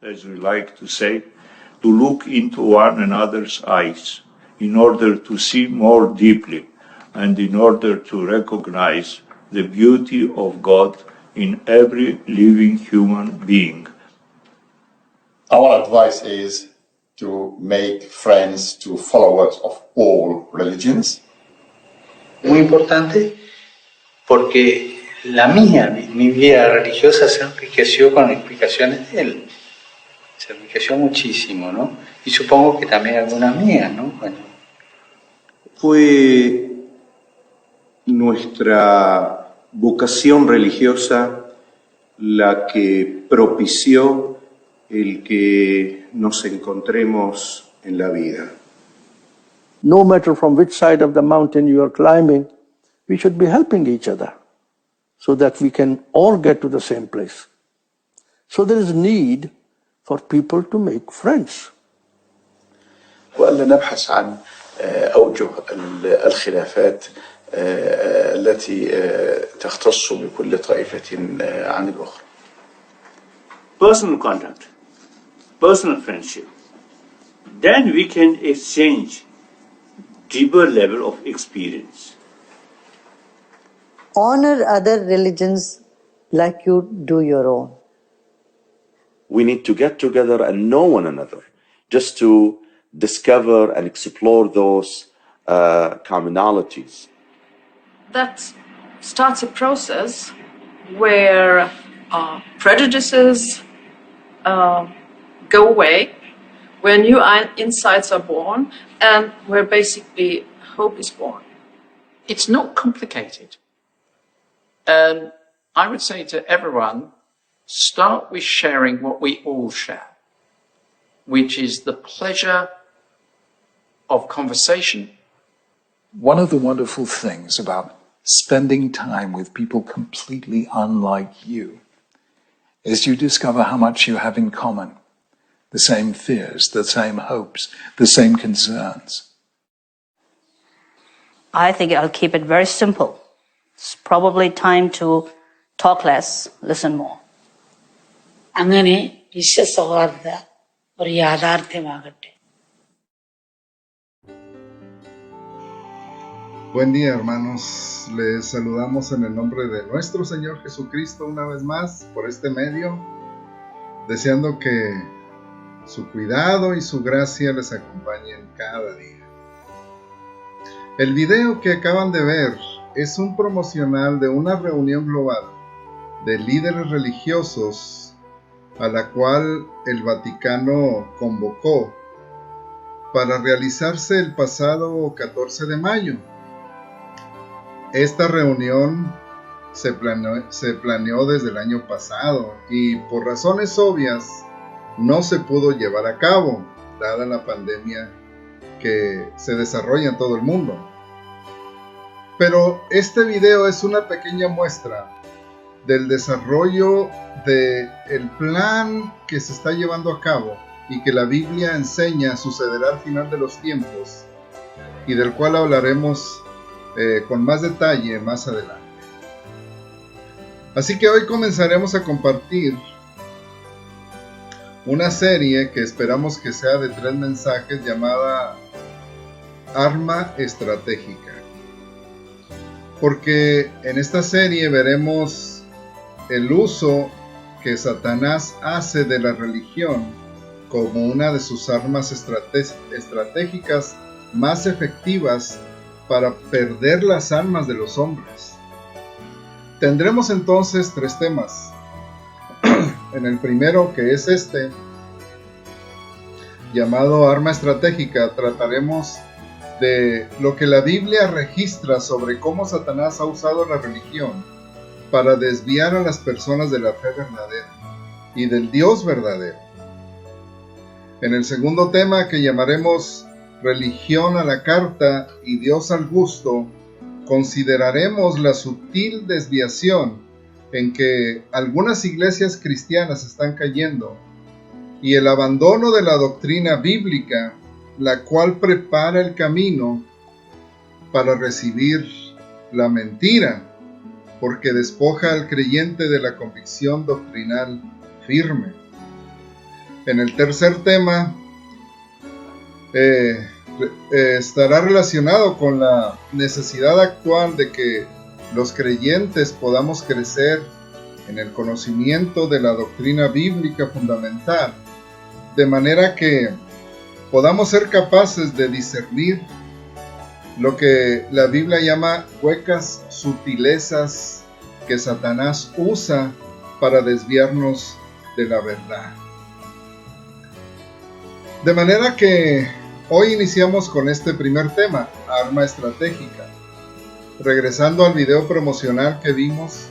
as we like to say, to look into one another's eyes in order to see more deeply and in order to recognize the beauty of God in every living human being. Our advice is to make friends to followers of all religions. Muy importante porque mi vida religiosa se enriqueció con explicaciones de él. Se enriqueció muchísimo, ¿no? Y supongo que también algunas mías, ¿no? Bueno. Fue nuestra vocación religiosa la que propició el que nos encontremos en la vida. No matter from which side of the mountain you are climbing, we should be helping each other so that we can all get to the same place. So there is need for people to make friends. وألا نبحث عن أوجه الخلافات التي تختص بكل طائفة عن الأخرى. Personal contact, personal friendship. Then we can exchange deeper level of experience. Honor other religions like you do your own. We need to get together and know one another, just to discover and explore those commonalities. That starts a process where prejudices go away, where new insights are born, and where basically hope is born. It's not complicated. And I would say to everyone, start with sharing what we all share, which is the pleasure of conversation. One of the wonderful things about spending time with people completely unlike you is you discover how much you have in common. The same fears, the same hopes, the same concerns. I think I'll keep it very simple. It's probably time to talk less, listen more. അങ്ങനെ വിശ്വസൗഹാർദ്ദ ഒരു യാഥാർത്ഥ്യമാകട്ടെ. Buen día, hermanos. Les saludamos en el nombre de nuestro Señor Jesucristo una vez más por este medio, deseando que su cuidado y su gracia les acompañen cada día. El video que acaban de ver es un promocional de una reunión global de líderes religiosos a la cual el Vaticano convocó para realizarse el pasado 14 de mayo. Esta reunión se planeó desde el año pasado y por razones obvias no se pudo llevar a cabo, dada la pandemia que se desarrolla en todo el mundo. Pero este video es una pequeña muestra del desarrollo del plan que se está llevando a cabo y que la Biblia enseña sucederá al final de los tiempos y del cual hablaremos con más detalle más adelante. Así que hoy comenzaremos a compartir una serie que esperamos que sea de 3 mensajes llamada Arma Estratégica. Porque en esta serie veremos el uso que Satanás hace de la religión como una de sus armas estratégicas más efectivas para perder las almas de los hombres. Tendremos entonces 3 temas. En el primero, que es este, llamado arma estratégica, trataremos de lo que la Biblia registra sobre cómo Satanás ha usado la religión para desviar a las personas de la fe verdadera y del Dios verdadero. En el segundo tema, que llamaremos religión a la carta y Dios al gusto, consideraremos la sutil desviación en que algunas iglesias cristianas están cayendo y el abandono de la doctrina bíblica, la cual prepara el camino para recibir la mentira, porque despoja al creyente de la convicción doctrinal firme. En el tercer tema estará relacionado con la necesidad actual de que los creyentes podamos crecer en el conocimiento de la doctrina bíblica fundamental, de manera que podamos ser capaces de discernir lo que la Biblia llama huecas sutilezas que Satanás usa para desviarnos de la verdad. De manera que hoy iniciamos con este primer tema, arma estratégica. Regresando al video promocional que vimos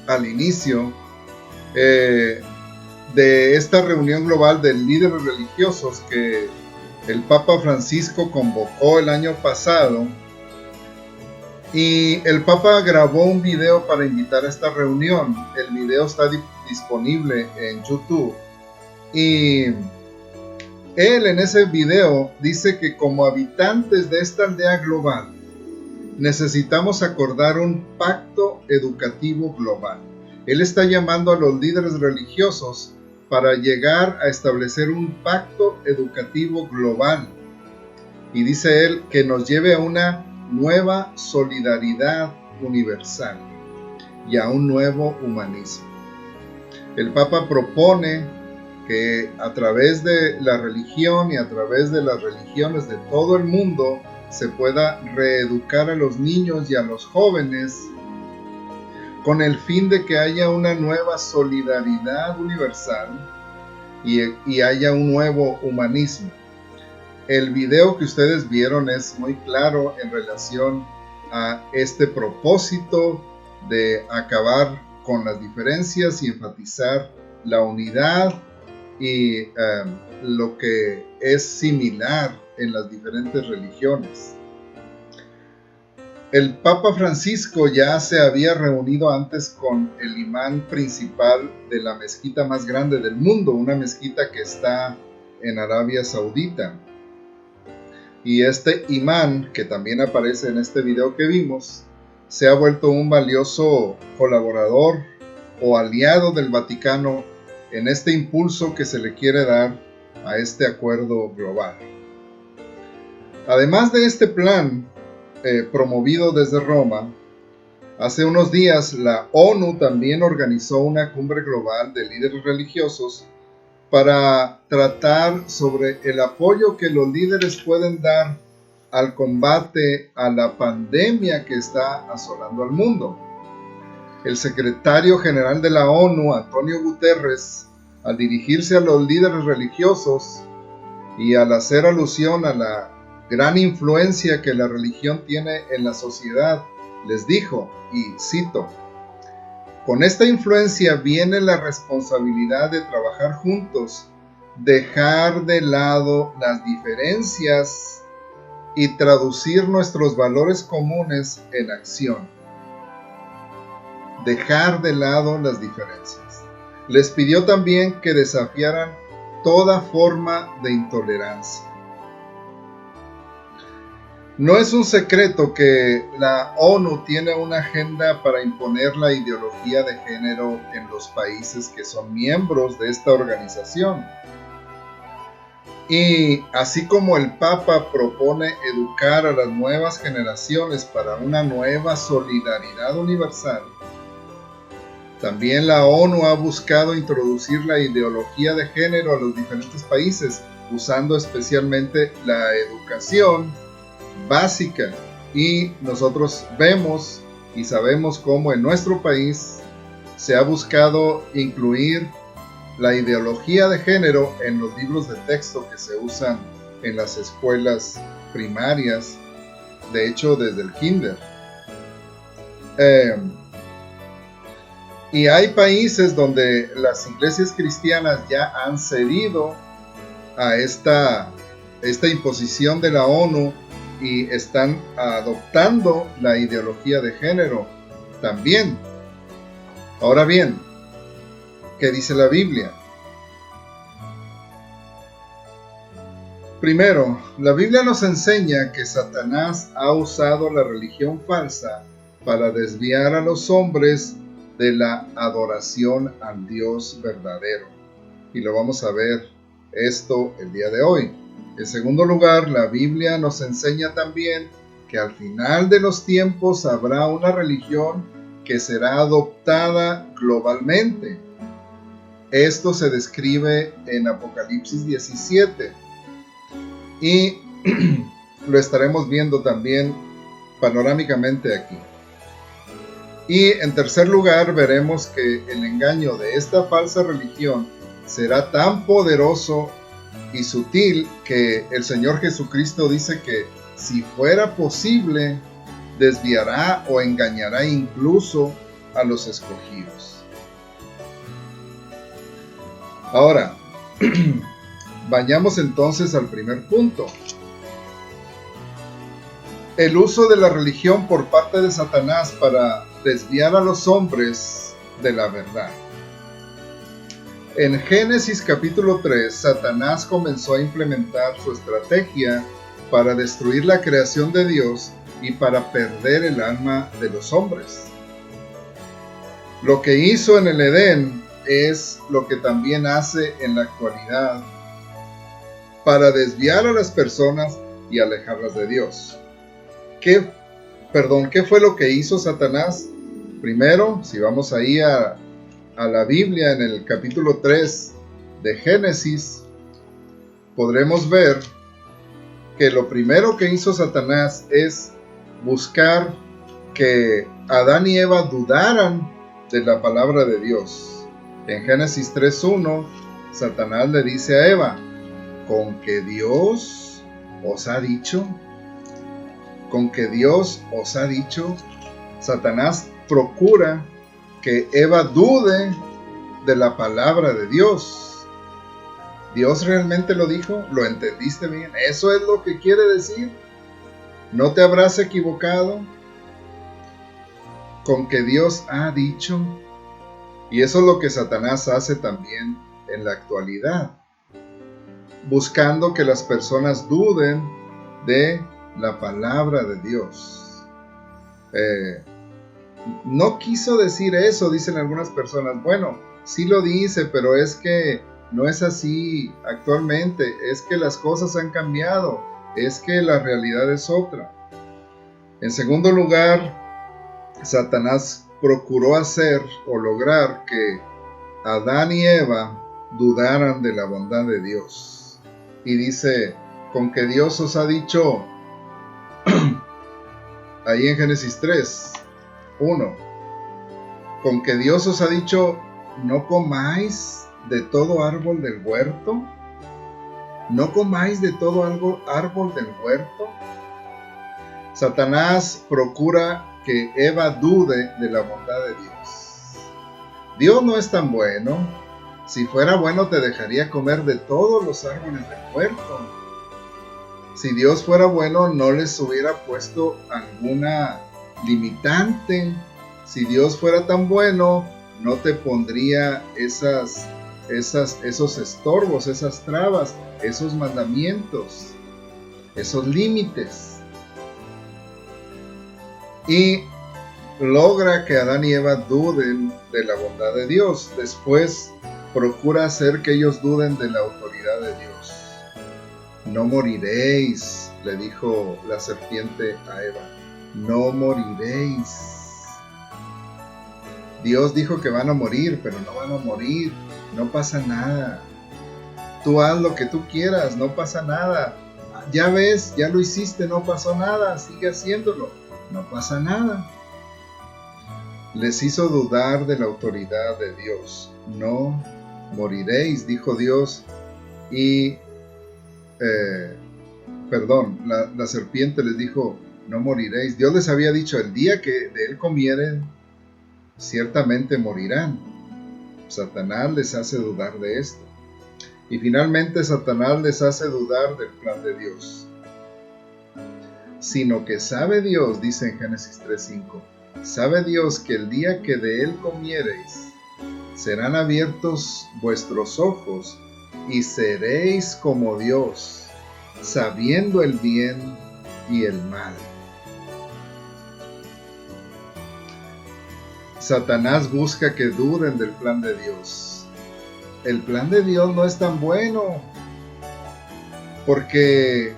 al inicio de esta reunión global de líderes religiosos que el Papa Francisco convocó el año pasado, y el Papa grabó un video para invitar a esta reunión. El video está disponible en YouTube, y él en ese video dice que como habitantes de esta aldea global necesitamos acordar un pacto educativo global. Él está llamando a los líderes religiosos para llegar a establecer un pacto educativo global. Y dice él que nos lleve a una nueva solidaridad universal y a un nuevo humanismo. El Papa propone que a través de la religión y a través de las religiones de todo el mundo se pueda reeducar a los niños y a los jóvenes con el fin de que haya una nueva solidaridad universal y haya un nuevo humanismo. El video que ustedes vieron es muy claro en relación a este propósito de acabar con las diferencias y enfatizar la unidad y lo que es similar en las diferentes religiones. El Papa Francisco ya se había reunido antes con el imán principal de la mezquita más grande del mundo, una mezquita que está en Arabia Saudita. Y este imán, que también aparece en este video que vimos, se ha vuelto un valioso colaborador o aliado del Vaticano en este impulso que se le quiere dar a este acuerdo global. Además de este plan promovido desde Roma, hace unos días la ONU también organizó una cumbre global de líderes religiosos para tratar sobre el apoyo que los líderes pueden dar al combate a la pandemia que está asolando al mundo. El secretario general de la ONU, Antonio Guterres, al dirigirse a los líderes religiosos y al hacer alusión a la gran influencia que la religión tiene en la sociedad, les dijo, y cito: con esta influencia viene la responsabilidad de trabajar juntos, dejar de lado las diferencias y traducir nuestros valores comunes en acción. Dejar de lado las diferencias. Les pidió también que desafiaran toda forma de intolerancia. No es un secreto que la ONU tiene una agenda para imponer la ideología de género en los países que son miembros de esta organización. Y así como el Papa propone educar a las nuevas generaciones para una nueva solidaridad universal, también la ONU ha buscado introducir la ideología de género a los diferentes países, usando especialmente la educación básica. Y nosotros vemos y sabemos cómo en nuestro país se ha buscado incluir la ideología de género en los libros de texto que se usan en las escuelas primarias, de hecho desde el kinder. Y hay países donde las iglesias cristianas ya han cedido a esta imposición de la ONU y están adoptando la ideología de género también. Ahora bien, ¿qué dice la Biblia? Primero, la Biblia nos enseña que Satanás ha usado la religión falsa para desviar a los hombres de la adoración al Dios verdadero. y lo vamos a ver esto el día de hoy. En segundo lugar, la Biblia nos enseña también que al final de los tiempos habrá una religión que será adoptada globalmente. Esto se describe en Apocalipsis 17 y lo estaremos viendo también panorámicamente aquí. Y en tercer lugar, veremos que el engaño de esta falsa religión será tan poderoso y sutil que el Señor Jesucristo dice que si fuera posible, desviará o engañará incluso a los escogidos. Ahora, vayamos entonces al primer punto. El uso de la religión por parte de Satanás para desviar a los hombres de la verdad. En Génesis capítulo 3, Satanás comenzó a implementar su estrategia para destruir la creación de Dios y para perder el alma de los hombres. Lo que hizo en el Edén es lo que también hace en la actualidad para desviar a las personas y alejarlas de Dios. ¿Qué fue lo que hizo Satanás? Primero, si vamos ahí a la Biblia en el capítulo 3 de Génesis, podremos ver que lo primero que hizo Satanás es buscar que Adán y Eva dudaran de la palabra de Dios. En Génesis 3:1, Satanás le dice a Eva, ¿con que Dios os ha dicho? ¿Con que Dios os ha dicho? Satanás procura que Eva dude de la palabra de Dios. ¿Dios realmente lo dijo? ¿Lo entendiste bien? ¿Eso es lo que quiere decir? ¿No te habrás equivocado? ¿Con que Dios ha dicho? Y eso es lo que Satanás hace también en la actualidad, buscando que las personas duden de la palabra de Dios. No quiso decir eso, dicen algunas personas. Bueno, sí lo dice, pero es que no es así actualmente. Es que las cosas han cambiado. Es que la realidad es otra. En segundo lugar, Satanás procuró hacer o lograr que Adán y Eva dudaran de la bondad de Dios. Y dice, con que Dios os ha dicho, ahí en Génesis 3:1, con que Dios os ha dicho, no comáis de todo árbol del huerto. ¿No comáis de todo árbol del huerto? Satanás procura que Eva dude de la bondad de Dios. Dios no es tan bueno. Si fuera bueno te dejaría comer de todos los árboles del huerto. Si Dios fuera bueno no les hubiera puesto alguna limitante. Si Dios fuera tan bueno no te pondría esos estorbos, esas trabas, esos mandamientos, esos límites. Y logra que Adán y Eva duden de la bondad de Dios. Después procura hacer que ellos duden de la autoridad de Dios. No moriréis, le dijo la serpiente a Eva. No moriréis. Dios dijo que van a morir, pero no van a morir. No pasa nada. Tú haz lo que tú quieras, no pasa nada. Ya ves, ya lo hiciste, no pasó nada. Sigue haciéndolo, no pasa nada. Les hizo dudar de la autoridad de Dios. No moriréis, dijo Dios. Y, la serpiente les dijo, no moriréis. Dios les había dicho, el día que de él comieren, ciertamente morirán. Satanás les hace dudar de esto. Y finalmente Satanás les hace dudar del plan de Dios. Sino que sabe Dios, dice en Génesis 3:5, sabe Dios que el día que de él comiereis, serán abiertos vuestros ojos y seréis como Dios, sabiendo el bien y el mal. Satanás busca que duden del plan de Dios. el plan de Dios no es tan bueno, porque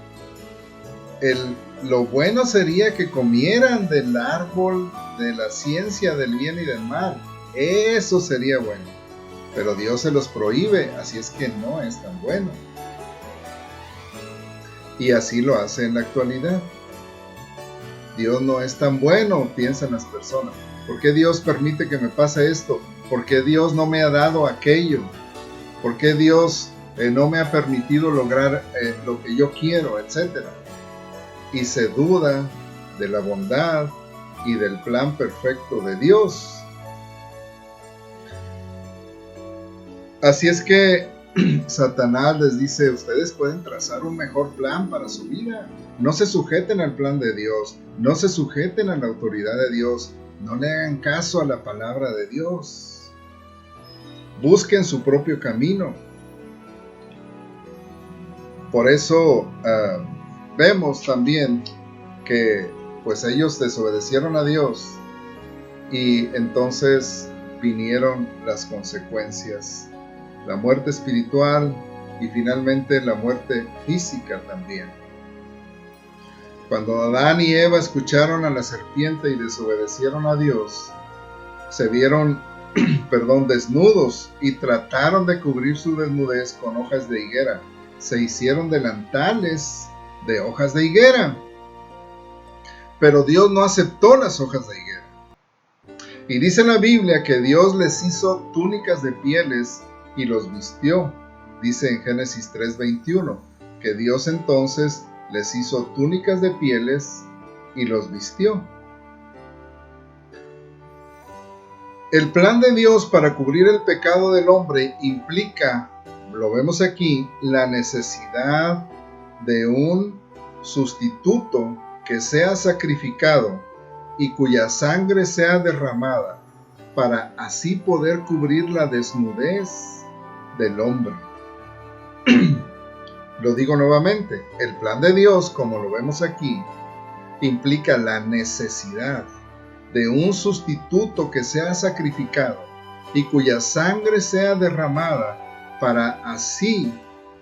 lo bueno sería que comieran del árbol de la ciencia del bien y del mal. Eso sería bueno. Pero Dios se los prohíbe, así es que no es tan bueno. Y así lo hace en la actualidad. Dios no es tan bueno, piensan las personas. ¿Por qué Dios permite que me pase esto? ¿Por qué Dios no me ha dado aquello? ¿Por qué Dios no me ha permitido lograr lo que yo quiero, etcétera? Y se duda de la bondad y del plan perfecto de Dios. Así es que Satanás les dice, ustedes pueden trazar un mejor plan para su vida. No se sujeten al plan de Dios, no se sujeten a la autoridad de Dios, no le hagan caso a la palabra de Dios. Busquen su propio camino. Por eso vemos también que pues ellos desobedecieron a Dios y entonces vinieron las consecuencias, la muerte espiritual y finalmente la muerte física también. Cuando Adán y Eva escucharon a la serpiente y desobedecieron a Dios, se vieron desnudos y trataron de cubrir su desnudez con hojas de higuera. Se hicieron delantales de hojas de higuera. Pero Dios no aceptó las hojas de higuera. Y dice la Biblia que Dios les hizo túnicas de pieles y los vistió. Dice en Génesis 3:21 que Dios entonces les hizo túnicas de pieles y los vistió. El plan de Dios para cubrir el pecado del hombre implica, lo vemos aquí, la necesidad de un sustituto que sea sacrificado y cuya sangre sea derramada para así poder cubrir la desnudez del hombre. Lo digo nuevamente, el plan de Dios, como lo vemos aquí, implica la necesidad de un sustituto que sea sacrificado y cuya sangre sea derramada para así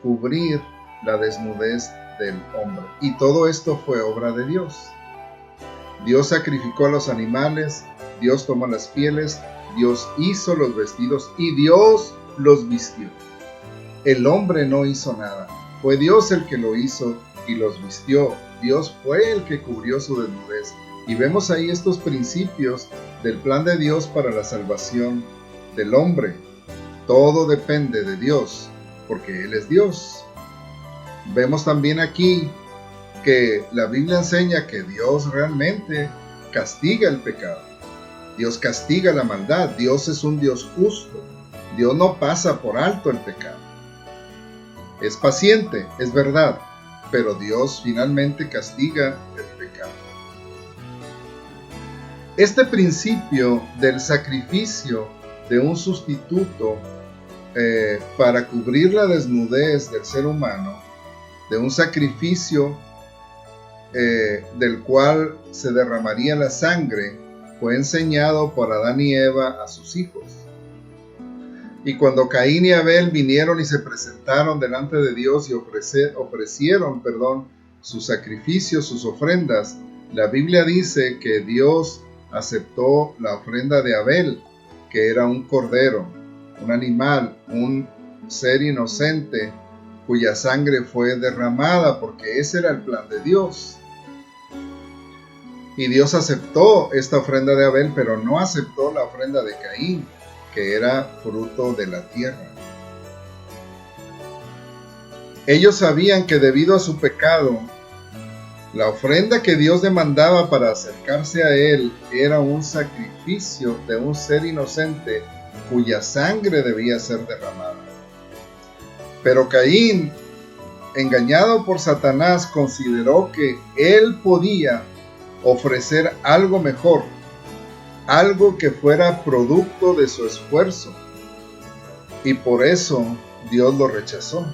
cubrir la desnudez del hombre. Y todo esto fue obra de Dios. Dios sacrificó a los animales, Dios tomó las pieles, Dios hizo los vestidos y Dios los vistió. El hombre no hizo nada, fue Dios el que lo hizo y los vistió. Dios fue el que cubrió su desnudez. Y vemos ahí estos principios del plan de Dios para la salvación del hombre. Todo depende de Dios, porque Él es Dios. Vemos también aquí que la Biblia enseña que Dios realmente castiga el pecado. Dios castiga la maldad. Dios es un Dios justo. Dios no pasa por alto el pecado. Es paciente, es verdad, pero Dios finalmente castiga el pecado. Este principio del sacrificio de un sustituto para cubrir la desnudez del ser humano, de un sacrificio del cual se derramaría la sangre, fue enseñado por Adán y Eva a sus hijos. Y cuando Caín y Abel vinieron y se presentaron delante de Dios y ofrecieron sus sacrificios, sus ofrendas, la Biblia dice que Dios aceptó la ofrenda de Abel, que era un cordero, un animal, un ser inocente, cuya sangre fue derramada, porque ese era el plan de Dios. Y Dios aceptó esta ofrenda de Abel, pero no aceptó la ofrenda de Caín, que era fruto de la tierra. Ellos sabían que debido a su pecado, la ofrenda que Dios demandaba para acercarse a Él era un sacrificio de un ser inocente cuya sangre debía ser derramada. Pero Caín, engañado por Satanás, consideró que él podía ofrecer algo mejor, algo que fuera producto de su esfuerzo, y por eso Dios lo rechazó.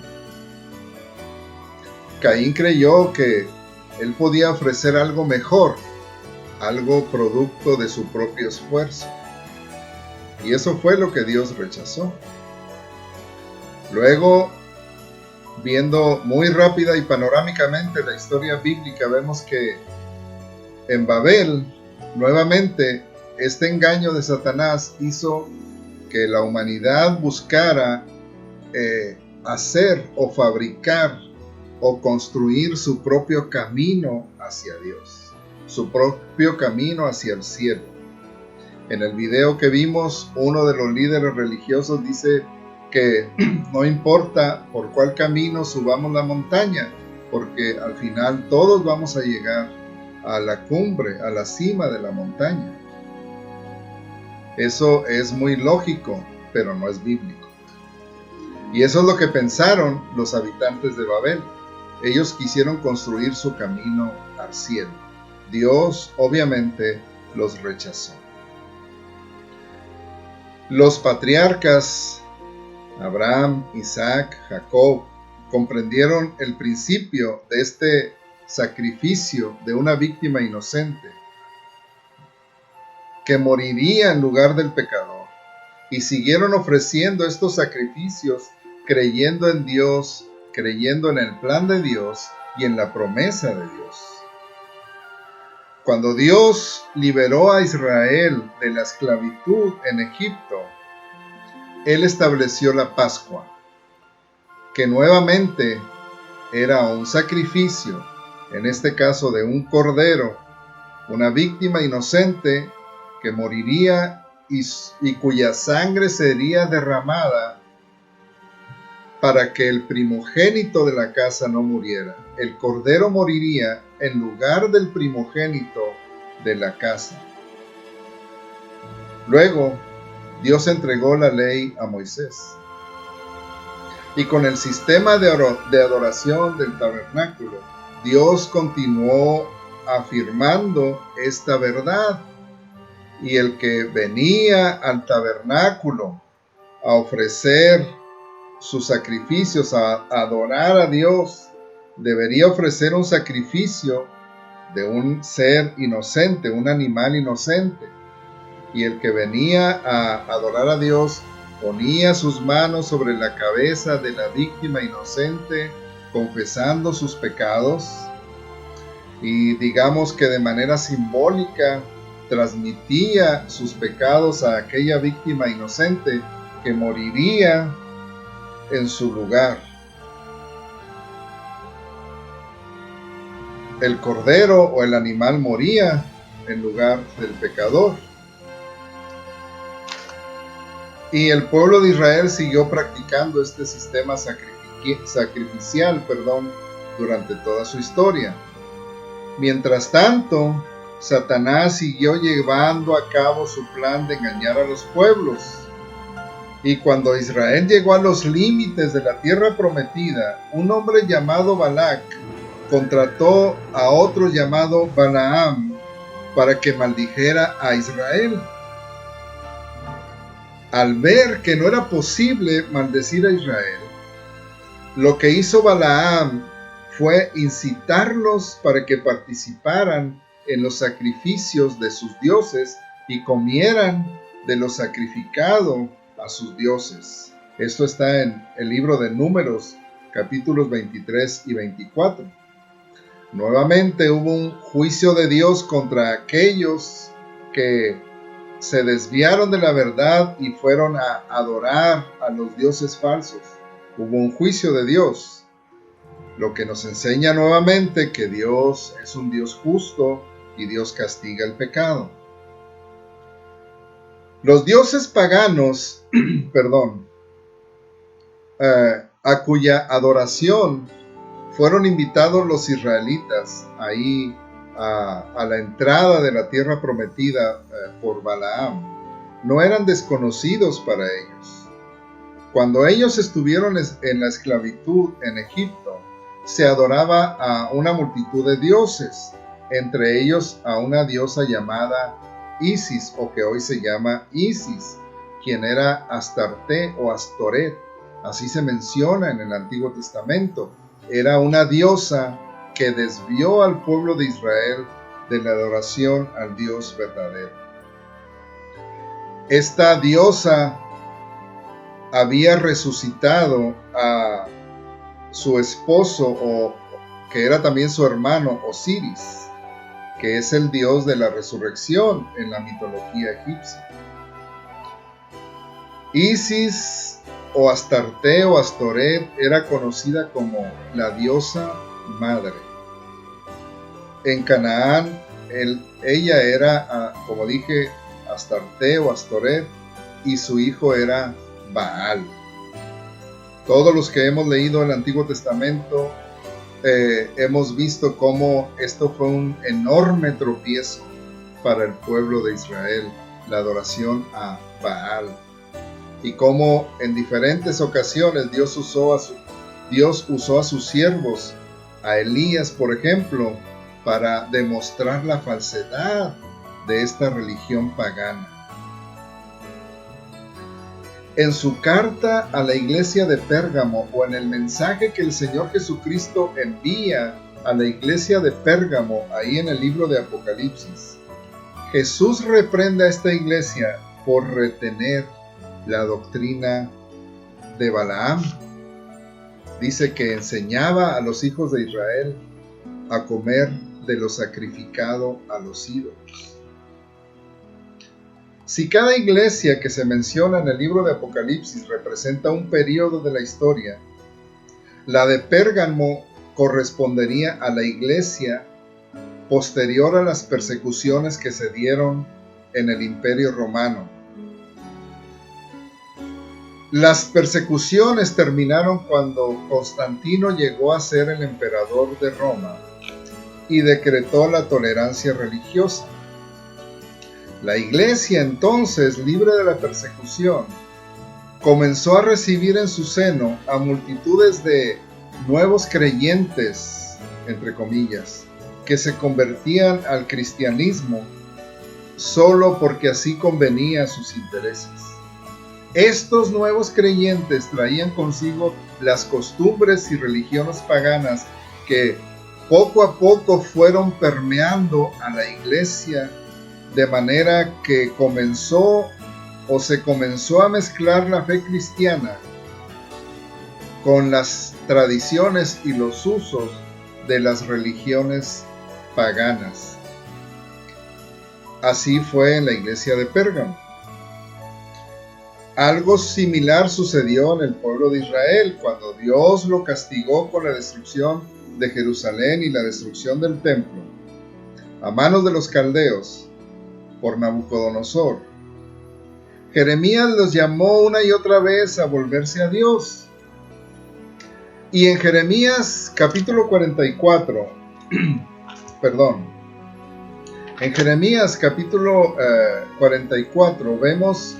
Caín creyó que él podía ofrecer algo mejor, algo producto de su propio esfuerzo, y eso fue lo que Dios rechazó. Luego, viendo muy rápida y panorámicamente la historia bíblica, vemos que en Babel, nuevamente, este engaño de Satanás hizo que la humanidad buscara hacer o fabricar o construir su propio camino hacia Dios, su propio camino hacia el cielo. En el video que vimos, uno de los líderes religiosos dice que no importa por cuál camino subamos la montaña, porque al final todos vamos a llegar a la cumbre, a la cima de la montaña. Eso es muy lógico, pero no es bíblico. Y eso es lo que pensaron los habitantes de Babel. Ellos quisieron construir su camino al cielo. Dios, obviamente, los rechazó. Los patriarcas Abraham, Isaac, Jacob comprendieron el principio de este sacrificio de una víctima inocente que moriría en lugar del pecador, y siguieron ofreciendo estos sacrificios creyendo en Dios, creyendo en el plan de Dios y en la promesa de Dios. Cuando Dios liberó a Israel de la esclavitud en Egipto, Él estableció la Pascua, que nuevamente era un sacrificio, en este caso de un cordero, una víctima inocente que moriría y cuya sangre sería derramada para que el primogénito de la casa no muriera. El cordero moriría en lugar del primogénito de la casa. Luego, Dios entregó la ley a Moisés. Y con el sistema de adoración del tabernáculo, Dios continuó afirmando esta verdad. Y el que venía al tabernáculo a ofrecer sus sacrificios, a adorar a Dios, debería ofrecer un sacrificio de un ser inocente, un animal inocente. Y el que venía a adorar a Dios ponía sus manos sobre la cabeza de la víctima inocente, confesando sus pecados, y digamos que de manera simbólica transmitía sus pecados a aquella víctima inocente que moriría en su lugar. El cordero o el animal moría en lugar del pecador. Y el pueblo de Israel siguió practicando este sistema sacrificial durante toda su historia. Mientras tanto, Satanás siguió llevando a cabo su plan de engañar a los pueblos. Y cuando Israel llegó a los límites de la tierra prometida, un hombre llamado Balac contrató a otro llamado Balaam para que maldijera a Israel. Al ver que no era posible maldecir a Israel, lo que hizo Balaam fue incitarlos para que participaran en los sacrificios de sus dioses y comieran de lo sacrificado a sus dioses. Esto está en el libro de Números, capítulos 23 y 24. Nuevamente hubo un juicio de Dios contra aquellos que se desviaron de la verdad y fueron a adorar a los dioses falsos. Hubo un juicio de Dios, lo que nos enseña nuevamente que Dios es un Dios justo y Dios castiga el pecado. Los dioses paganos, a cuya adoración fueron invitados los israelitas ahí a la entrada de la tierra prometida por Balaam, no eran desconocidos para ellos. Cuando ellos estuvieron en la esclavitud en Egipto, se adoraba a una multitud de dioses, entre ellos a una diosa llamada Isis, o que hoy se llama Isis, quien era Astarte o Astoret, así se menciona en el Antiguo Testamento. Era una diosa que desvió al pueblo de Israel de la adoración al Dios verdadero. Esta diosa había resucitado a su esposo, o que era también su hermano, Osiris, que es el dios de la resurrección en la mitología egipcia. Isis o Astarte o Astoret era conocida como la diosa madre. En Canaán, ella era, como dije, Astarte o Astoret, y su hijo era Baal. Todos los que hemos leído el Antiguo Testamento hemos visto cómo esto fue un enorme tropiezo para el pueblo de Israel, la adoración a Baal, y cómo en diferentes ocasiones Dios usó a sus siervos, a Elías por ejemplo, para demostrar la falsedad de esta religión pagana. En su carta a la iglesia de Pérgamo, o en el mensaje que el Señor Jesucristo envía a la iglesia de Pérgamo, ahí en el libro de Apocalipsis, Jesús reprende a esta iglesia por retener la doctrina de Balaam. Dice que enseñaba a los hijos de Israel a comer de lo sacrificado a los ídolos. Si cada iglesia que se menciona en el libro de Apocalipsis representa un periodo de la historia, la de Pérgamo correspondería a la iglesia posterior a las persecuciones que se dieron en el Imperio Romano. Las persecuciones terminaron cuando Constantino llegó a ser el emperador de Roma y decretó la tolerancia religiosa. La iglesia entonces, libre de la persecución, comenzó a recibir en su seno a multitudes de nuevos creyentes, entre comillas, que se convertían al cristianismo solo porque así convenía a sus intereses. Estos nuevos creyentes traían consigo las costumbres y religiones paganas que poco a poco fueron permeando a la iglesia, de manera que se comenzó a mezclar la fe cristiana con las tradiciones y los usos de las religiones paganas. Así fue en la iglesia de Pérgamo. Algo similar sucedió en el pueblo de Israel cuando Dios lo castigó con la destrucción de Jerusalén y la destrucción del templo a manos de los caldeos por Nabucodonosor. Jeremías los llamó una y otra vez a volverse a Dios. Y en Jeremías capítulo 44, en Jeremías capítulo 44 vemos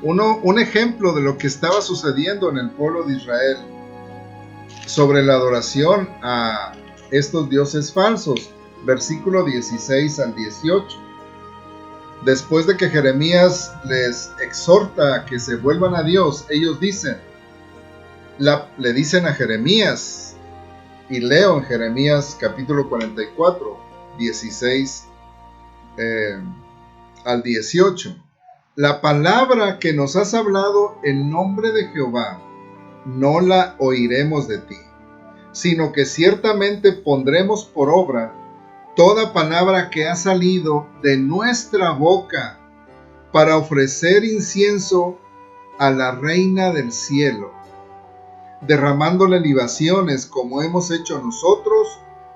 un ejemplo de lo que estaba sucediendo en el pueblo de Israel sobre la adoración a estos dioses falsos, versículo 16 al 18. Después de que Jeremías les exhorta a que se vuelvan a Dios, ellos le dicen a Jeremías, y leo en Jeremías capítulo 44, 16 al 18. La palabra que nos has hablado en nombre de Jehová, no la oiremos de ti, sino que ciertamente pondremos por obra toda palabra que ha salido de nuestra boca para ofrecer incienso a la Reina del cielo, derramándole libaciones como hemos hecho nosotros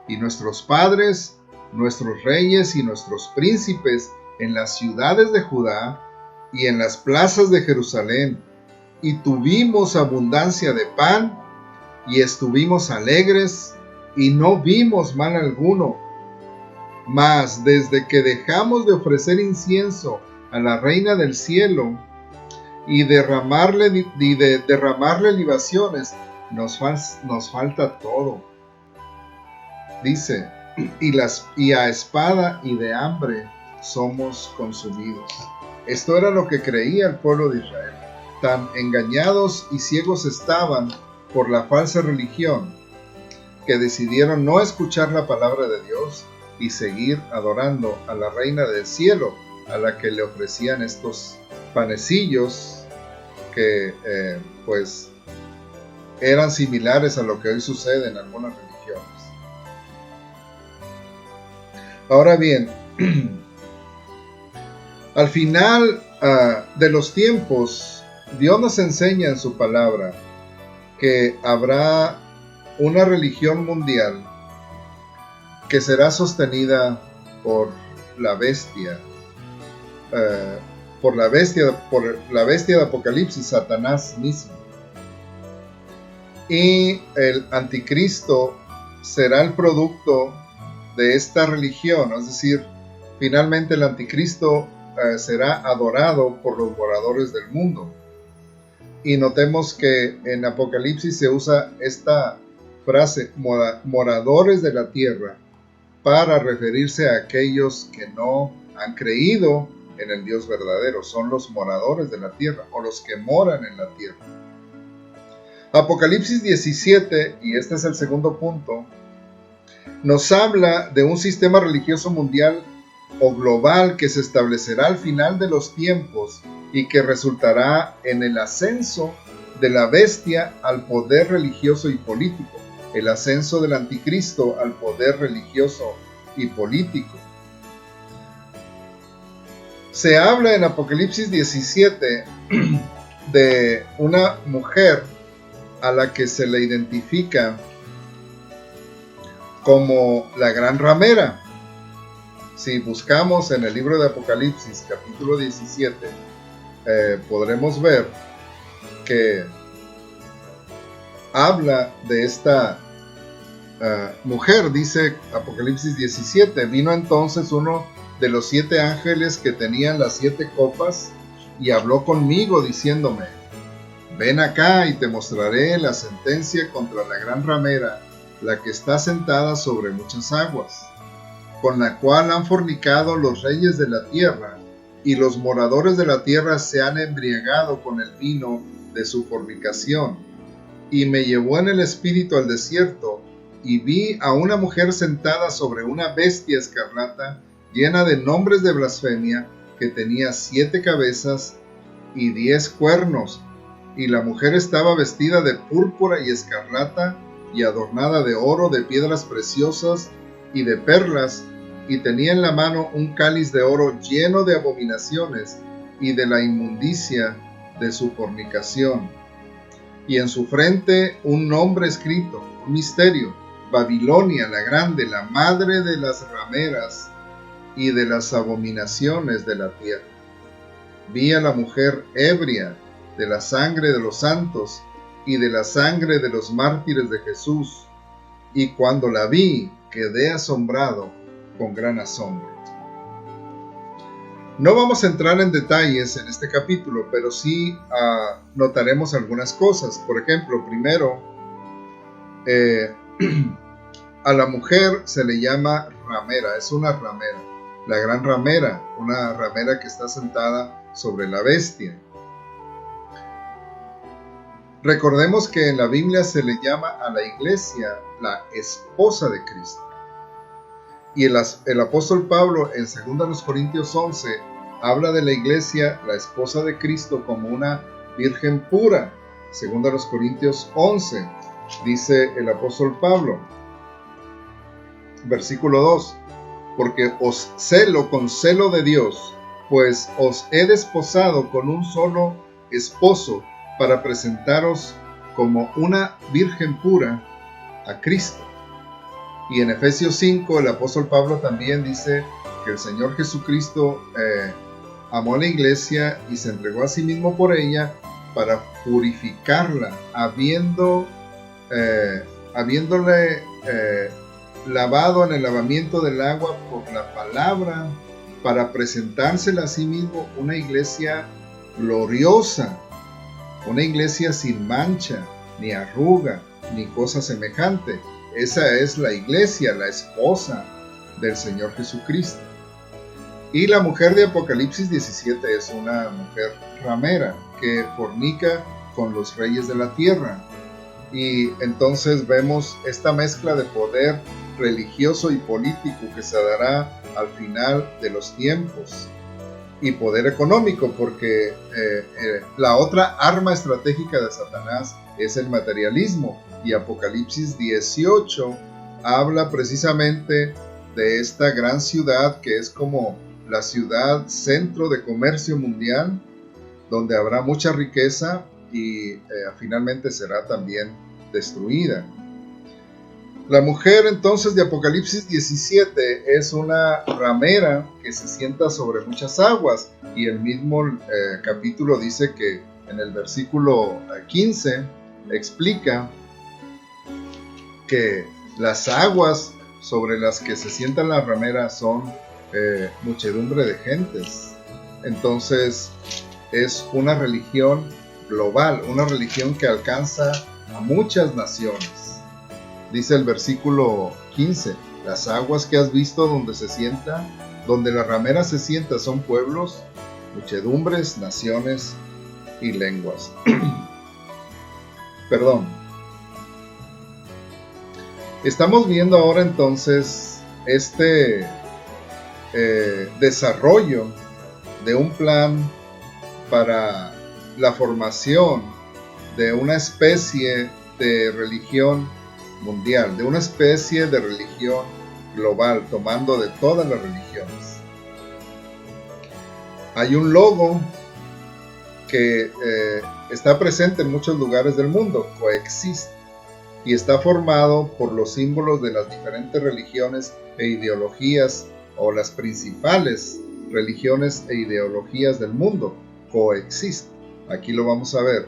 y nuestros padres, nuestros reyes y nuestros príncipes en las ciudades de Judá y en las plazas de Jerusalén, y tuvimos abundancia de pan, y estuvimos alegres, y no vimos mal alguno. Mas desde que dejamos de ofrecer incienso a la Reina del cielo, y derramarle libaciones, nos falta todo. Dice, y a espada y de hambre somos consumidos. Esto era lo que creía el pueblo de Israel. Tan engañados y ciegos estaban por la falsa religión que decidieron no escuchar la palabra de Dios y seguir adorando a la Reina del cielo, a la que le ofrecían estos panecillos que pues eran similares a lo que hoy sucede en algunas religiones. Ahora bien, al final de los tiempos, Dios nos enseña en su palabra que habrá una religión mundial que será sostenida por la bestia, por la bestia de Apocalipsis, Satanás mismo. Y el anticristo será el producto de esta religión, es decir, finalmente el anticristo será adorado por los moradores del mundo. Y notemos que en Apocalipsis se usa esta frase, moradores de la tierra, para referirse a aquellos que no han creído en el Dios verdadero. Son los moradores de la tierra, o los que moran en la tierra. Apocalipsis 17, y este es el segundo punto, nos habla de un sistema religioso mundial o global que se establecerá al final de los tiempos y que resultará en el ascenso de la bestia al poder religioso y político, el ascenso del anticristo al poder religioso y político. Se habla en Apocalipsis 17 de una mujer a la que se le identifica como la gran ramera. Si buscamos en el libro de Apocalipsis, capítulo 17, podremos ver que habla de esta mujer. Dice Apocalipsis 17, vino entonces uno de los 7 ángeles que tenían las 7 copas y habló conmigo diciéndome, ven acá y te mostraré la sentencia contra la gran ramera, la que está sentada sobre muchas aguas, con la cual han fornicado los reyes de la tierra, y los moradores de la tierra se han embriagado con el vino de su fornicación. Y me llevó en el espíritu al desierto, y vi a una mujer sentada sobre una bestia escarlata, llena de nombres de blasfemia, que tenía 7 cabezas y 10 cuernos, y la mujer estaba vestida de púrpura y escarlata, y adornada de oro, de piedras preciosas y de perlas, y tenía en la mano un cáliz de oro lleno de abominaciones y de la inmundicia de su fornicación. Y en su frente un nombre escrito, un misterio, Babilonia la grande, la madre de las rameras y de las abominaciones de la tierra. Vi a la mujer ebria de la sangre de los santos y de la sangre de los mártires de Jesús, y cuando la vi quedé asombrado con gran asombro. No vamos a entrar en detalles en este capítulo, pero sí notaremos algunas cosas. Por ejemplo, primero, a la mujer se le llama ramera, es una ramera, la gran ramera, una ramera que está sentada sobre la bestia. Recordemos que en la Biblia se le llama a la iglesia la esposa de Cristo. Y el apóstol Pablo en 2 Corintios 11 habla de la iglesia, la esposa de Cristo, como una virgen pura. 2 Corintios 11 dice el apóstol Pablo, versículo 2, porque os celo con celo de Dios, pues os he desposado con un solo esposo, para presentaros como una virgen pura a Cristo. Y en Efesios 5 el apóstol Pablo también dice que el Señor Jesucristo amó a la iglesia y se entregó a sí mismo por ella para purificarla, habiéndole lavado en el lavamiento del agua por la palabra, para presentársela a sí mismo una iglesia gloriosa, una iglesia sin mancha, ni arruga, ni cosa semejante. Esa es la iglesia, la esposa del Señor Jesucristo. Y la mujer de Apocalipsis 17 es una mujer ramera que fornica con los reyes de la tierra. Y entonces vemos esta mezcla de poder religioso y político que se dará al final de los tiempos. y poder económico, porque la otra arma estratégica de Satanás es el materialismo, y Apocalipsis 18 habla precisamente de esta gran ciudad que es como la ciudad centro de comercio mundial, donde habrá mucha riqueza y finalmente será también destruida. La mujer entonces de Apocalipsis 17 es una ramera que se sienta sobre muchas aguas, y el mismo capítulo dice que en el versículo 15 explica que las aguas sobre las que se sienta la ramera son muchedumbre de gentes. Entonces es una religión global, una religión que alcanza a muchas naciones. Dice el versículo 15, las aguas que has visto donde se sienta, donde la ramera se sienta, son pueblos, muchedumbres, naciones y lenguas. Perdón. Estamos viendo ahora entonces este desarrollo de un plan para la formación de una especie de religión mundial, de una especie de religión global, tomando de todas las religiones. Hay un logo que está presente en muchos lugares del mundo, coexiste, y está formado por los símbolos de las diferentes religiones e ideologías, o las principales religiones e ideologías del mundo, coexiste. Aquí lo vamos a ver.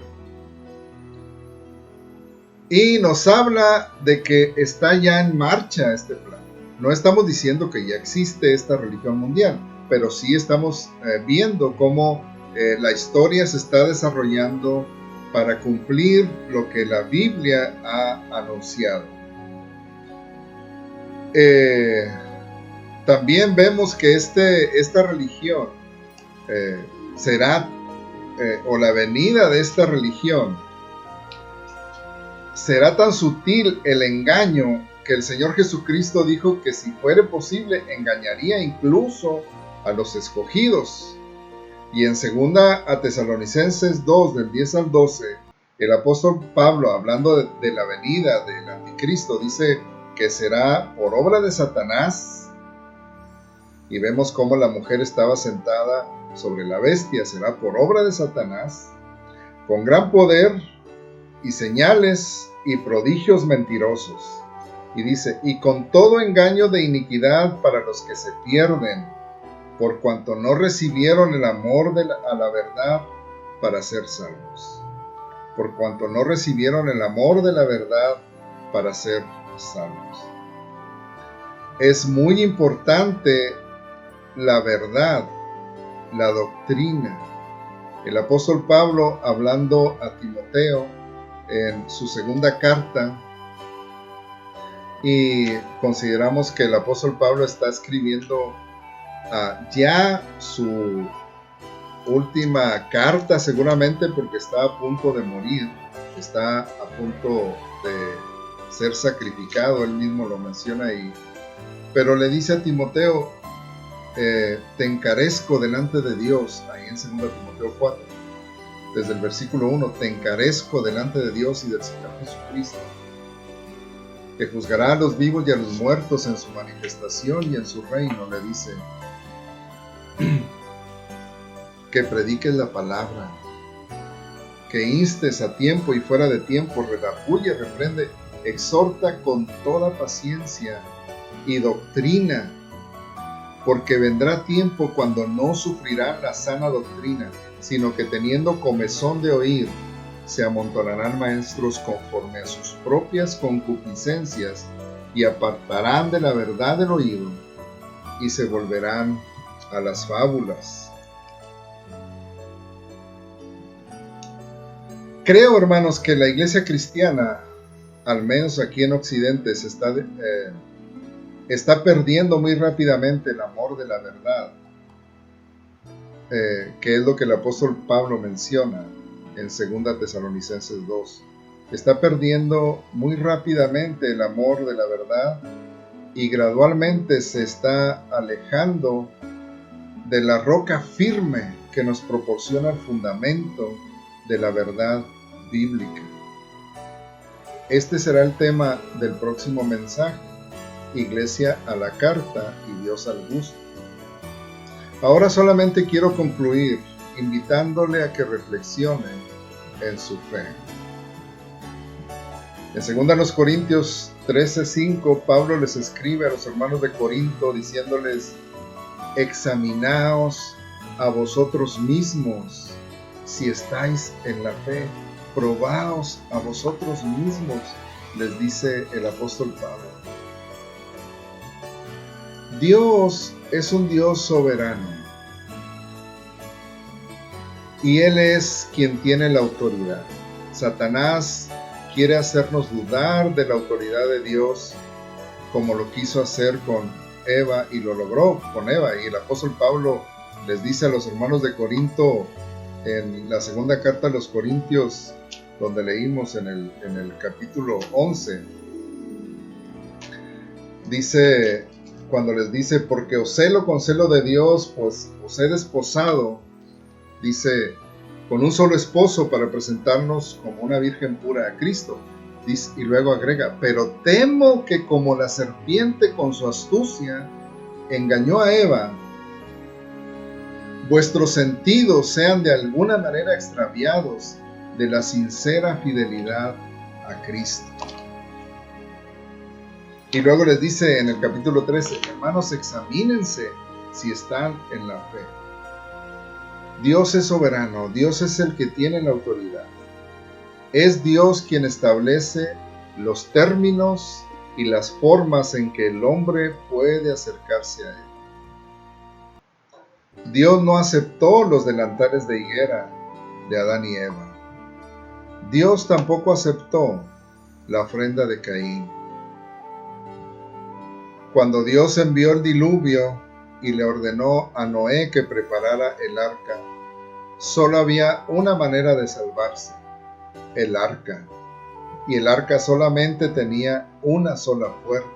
Y nos habla de que está ya en marcha este plan. No estamos diciendo que ya existe esta religión mundial, pero sí estamos viendo cómo la historia se está desarrollando para cumplir lo que la Biblia ha anunciado. También vemos que esta religión será, o la venida de esta religión, será tan sutil el engaño que el Señor Jesucristo dijo que si fuera posible engañaría incluso a los escogidos. Y en 2 Tesalonicenses 2, del 10 al 12, el apóstol Pablo, hablando de la venida del anticristo, dice que será por obra de Satanás. Y vemos cómo la mujer estaba sentada sobre la bestia, será por obra de Satanás, con gran poder y señales y prodigios mentirosos. Y dice, y con todo engaño de iniquidad para los que se pierden, por cuanto no recibieron el amor a la verdad para ser salvos. Por cuanto no recibieron el amor de la verdad para ser salvos. Es muy importante la verdad, la doctrina. El apóstol Pablo, hablando a Timoteo en su segunda carta, y consideramos que el apóstol Pablo está escribiendo ya su última carta, seguramente porque está a punto de morir, está a punto de ser sacrificado, él mismo lo menciona ahí, pero le dice a Timoteo, te encarezco delante de Dios, ahí en 2 Timoteo 4, desde el versículo 1, te encarezco delante de Dios y del Señor Jesucristo, que juzgará a los vivos y a los muertos en su manifestación y en su reino. Le dice que prediques la palabra, que instes a tiempo y fuera de tiempo, redarguye, reprende, exhorta con toda paciencia y doctrina, porque vendrá tiempo cuando no sufrirán la sana doctrina, sino que teniendo comezón de oír, se amontonarán maestros conforme a sus propias concupiscencias y apartarán de la verdad del oído y se volverán a las fábulas. Creo, hermanos, que la iglesia cristiana, al menos aquí en Occidente, se está perdiendo muy rápidamente el amor de la verdad, que es lo que el apóstol Pablo menciona en 2 Tesalonicenses 2. Está perdiendo muy rápidamente el amor de la verdad y gradualmente se está alejando de la roca firme que nos proporciona el fundamento de la verdad bíblica. Este será el tema del próximo mensaje: Iglesia a la carta y Dios al gusto. Ahora solamente quiero concluir invitándole a que reflexione en su fe. En 2 Corintios 13:5, Pablo les escribe a los hermanos de Corinto diciéndoles: examinaos a vosotros mismos si estáis en la fe. Probaos a vosotros mismos, les dice el apóstol Pablo. Dios es un Dios soberano y Él es quien tiene la autoridad. Satanás quiere hacernos dudar de la autoridad de Dios, como lo quiso hacer con Eva, y lo logró con Eva. Y el apóstol Pablo les dice a los hermanos de Corinto en la segunda carta a los Corintios, donde leímos en el capítulo 11, dice, cuando les dice: porque os celo con celo de Dios, pues os he desposado, dice, con un solo esposo para presentarnos como una virgen pura a Cristo. Dice, y luego agrega: pero temo que como la serpiente con su astucia engañó a Eva, vuestros sentidos sean de alguna manera extraviados de la sincera fidelidad a Cristo. Y luego les dice en el capítulo 13: hermanos, examínense si están en la fe. Dios es soberano, Dios es el que tiene la autoridad. Es Dios quien establece los términos y las formas en que el hombre puede acercarse a Él. Dios no aceptó los delantales de higuera de Adán y Eva. Dios tampoco aceptó la ofrenda de Caín. Cuando Dios envió el diluvio y le ordenó a Noé que preparara el arca, solo había una manera de salvarse: el arca. Y el arca solamente tenía una sola puerta,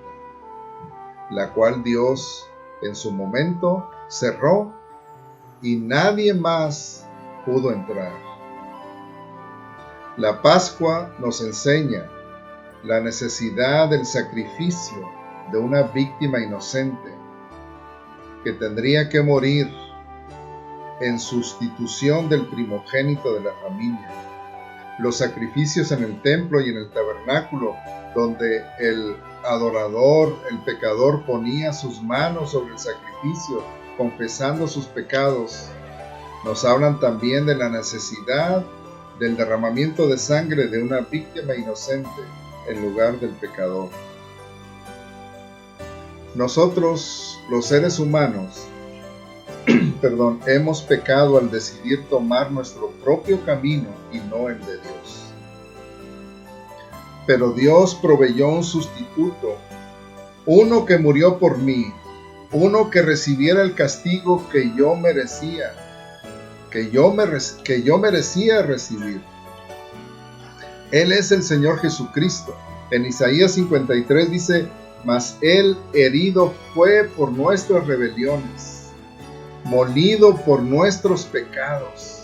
la cual Dios en su momento cerró y nadie más pudo entrar. La Pascua nos enseña la necesidad del sacrificio de una víctima inocente que tendría que morir en sustitución del primogénito de la familia. Los sacrificios en el templo y en el tabernáculo, donde el adorador, el pecador, ponía sus manos sobre el sacrificio, confesando sus pecados, nos hablan también de la necesidad del derramamiento de sangre de una víctima inocente en lugar del pecador. Nosotros, los seres humanos, hemos pecado al decidir tomar nuestro propio camino y no el de Dios. Pero Dios proveyó un sustituto, uno que murió por mí, uno que recibiera el castigo que yo merecía, que yo merecía recibir. Él es el Señor Jesucristo. En Isaías 53 dice: mas Él herido fue por nuestras rebeliones, molido por nuestros pecados.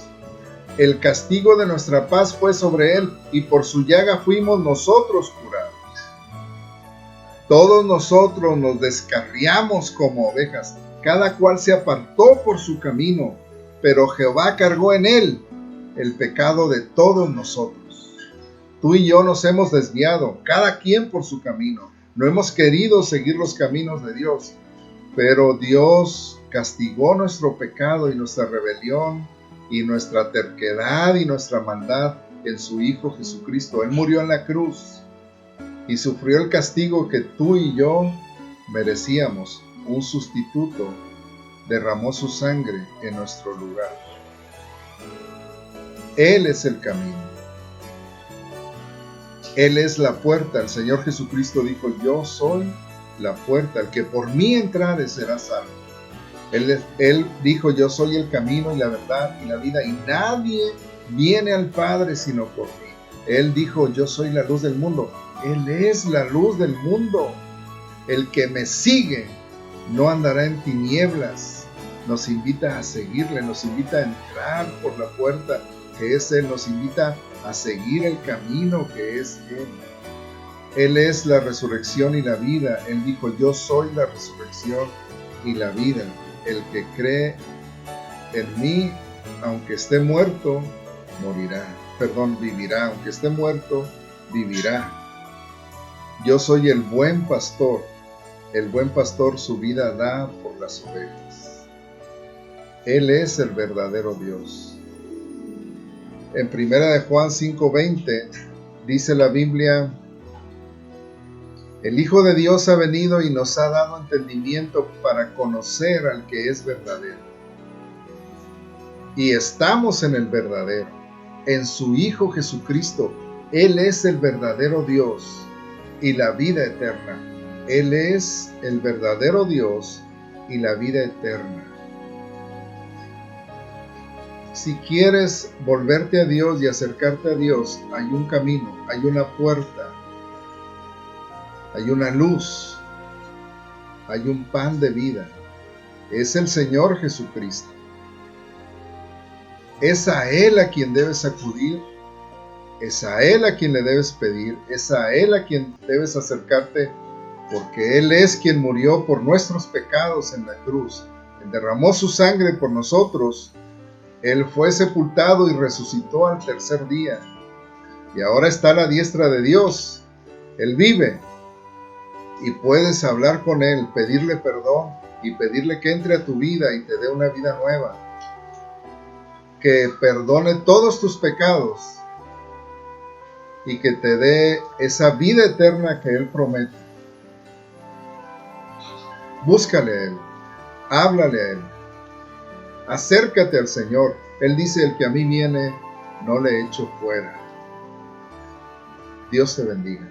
El castigo de nuestra paz fue sobre Él, y por su llaga fuimos nosotros curados. Todos nosotros nos descarriamos como ovejas, cada cual se apartó por su camino, pero Jehová cargó en Él el pecado de todos nosotros. Tú y yo nos hemos desviado, cada quien por su camino. No hemos querido seguir los caminos de Dios, pero Dios castigó nuestro pecado y nuestra rebelión y nuestra terquedad y nuestra maldad en su Hijo Jesucristo. Él murió en la cruz y sufrió el castigo que tú y yo merecíamos. Un sustituto derramó su sangre en nuestro lugar. Él es el camino. Él es la puerta. El Señor Jesucristo dijo: yo soy la puerta, el que por mí entrare será salvo. Él dijo: yo soy el camino y la verdad y la vida, y nadie viene al Padre sino por mí. Él dijo: yo soy la luz del mundo. Él es la luz del mundo. El que me sigue no andará en tinieblas, nos invita a seguirle, nos invita a entrar por la puerta que es Él, nos invita a seguir el camino que es Él. Él es la resurrección y la vida. Él dijo, yo soy la resurrección y la vida. El que cree en mí, aunque esté muerto, vivirá. Aunque esté muerto, vivirá. Yo soy el buen pastor. El buen pastor su vida da por las ovejas. Él es el verdadero Dios. En 1 de Juan 5:20 dice la Biblia, el Hijo de Dios ha venido y nos ha dado entendimiento para conocer al que es verdadero. Y estamos en el verdadero, en su Hijo Jesucristo. Él es el verdadero Dios y la vida eterna. Él es el verdadero Dios y la vida eterna. Si quieres volverte a Dios y acercarte a Dios, hay un camino, hay una puerta, hay una luz, hay un pan de vida. Es el Señor Jesucristo. Es a Él a quien debes acudir, es a Él a quien le debes pedir, es a Él a quien debes acercarte, porque Él es quien murió por nuestros pecados en la cruz. Él derramó su sangre por nosotros. Él fue sepultado y resucitó al tercer día. Y ahora está a la diestra de Dios. Él vive. Y puedes hablar con Él, pedirle perdón y pedirle que entre a tu vida y te dé una vida nueva. Que perdone todos tus pecados y que te dé esa vida eterna que Él promete. Búscale a Él, háblale a Él, acércate al Señor. Él dice, el que a mí viene, no le echo fuera. Dios te bendiga.